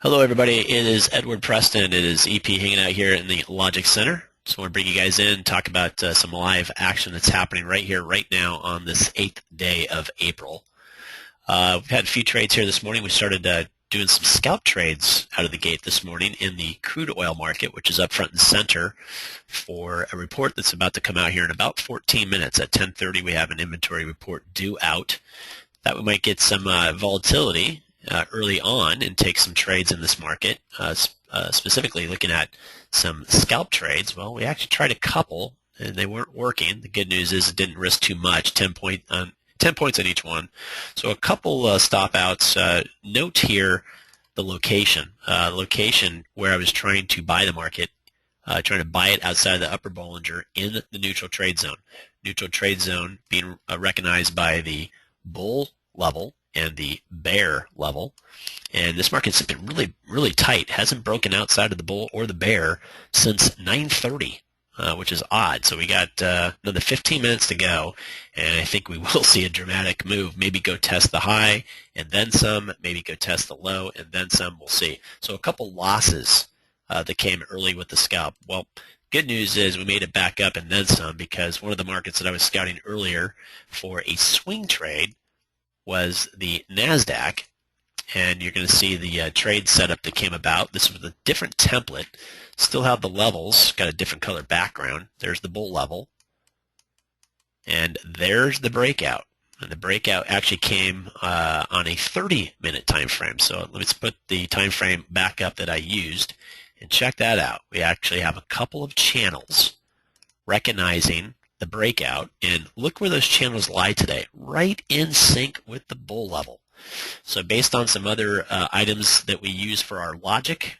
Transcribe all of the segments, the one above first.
Hello, everybody. It is Edward Preston. It is EP hanging out here in the Logic Center. Just want to bring you guys in, talk about some live action that's happening right here, right now on this 8th day of April. We've had a few trades here this morning. We started doing some scalp trades out of the gate this morning in the crude oil market, which is up front and center for a report that's about to come out here in about 14 minutes. At 10:30, we have an inventory report due out. Thought we might get some volatility early on and take some trades in this market, specifically looking at some scalp trades. Well, we actually tried a couple, and they weren't working. The good news is it didn't risk too much, 10 points on each one. So a couple stop outs. Note here the location. Location where I was trying to buy the market, trying to buy it outside of the upper Bollinger in the neutral trade zone. Neutral trade zone being recognized by the bull level and the bear level. And this market's been really, really tight. Hasn't broken outside of the bull or the bear since 9:30, which is odd. So we got another 15 minutes to go, and I think we will see a dramatic move. Maybe go test the high and then some, maybe go test the low and then some. We'll see. So a couple losses that came early with the scalp. Well, good news is we made it back up and then some, because one of the markets that I was scouting earlier for a swing trade was the NASDAQ, and you're going to see the trade setup that came about. This was a different template, still have the levels, got a different color background. There's the bull level, and there's the breakout. And the breakout actually came on a 30-minute time frame. So let's put the time frame back up that I used, and check that out. We actually have a couple of channels recognizing the breakout, and look where those channels lie today, right in sync with the bull level. So based on some other items that we use for our logic,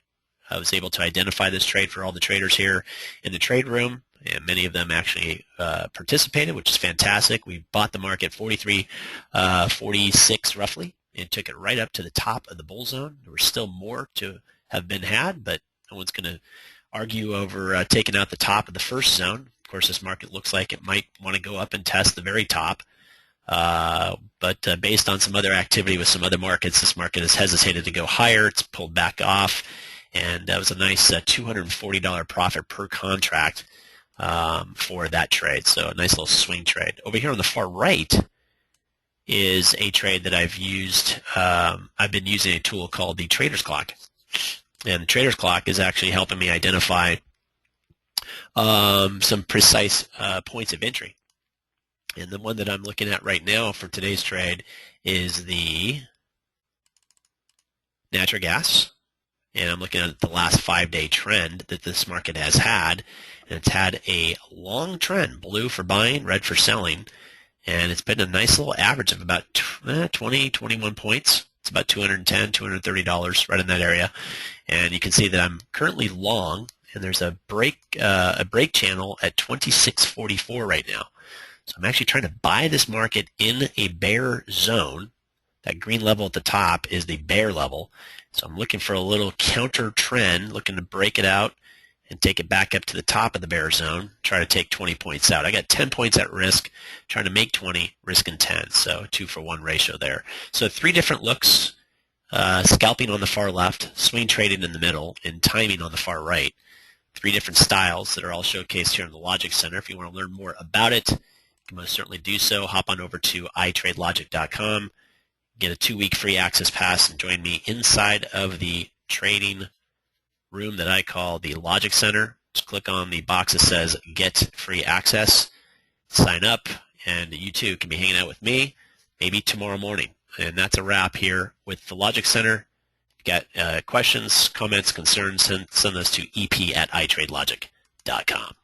I was able to identify this trade for all the traders here in the trade room, and many of them actually participated, which is fantastic. We bought the market 43.46 roughly, and took it right up to the top of the bull zone. There was still more to have been had, but no one's going to argue over taking out the top of the first zone. Of course, this market looks like it might want to go up and test the very top. But based on some other activity with some other markets, this market has hesitated to go higher. It's pulled back off, and that was a nice $240 profit per contract for that trade. So a nice little swing trade. Over here on the far right is a trade that I've used. I've been using a tool called the Trader's Clock. And the Trader's Clock is actually helping me identify some precise points of entry. And the one that I'm looking at right now for today's trade is the natural gas. And I'm looking at the last 5-day trend that this market has had. And it's had a long trend, blue for buying, red for selling. And it's been a nice little average of about 20, 21 points. It's about $210, $230 right in that area. And you can see that I'm currently long, and there's a break channel at 26.44 right now. So I'm actually trying to buy this market in a bear zone. That green level at the top is the bear level. So I'm looking for a little counter trend, looking to break it out and take it back up to the top of the bear zone, try to take 20 points out. I got 10 points at risk, trying to make 20, risking 10. So 2-for-1 ratio there. So 3 different looks, scalping on the far left, swing trading in the middle, and timing on the far right. 3 different styles that are all showcased here in the Logic Center. If you want to learn more about it, you can most certainly do so. Hop on over to iTradeLogic.com, get a 2-week free access pass, and join me inside of the trading room that I call the Logic Center. Just click on the box that says Get Free Access, sign up, and you too can be hanging out with me maybe tomorrow morning. And that's a wrap here with the Logic Center. Got questions, comments, concerns, send those to ep@iTradeLogic.com.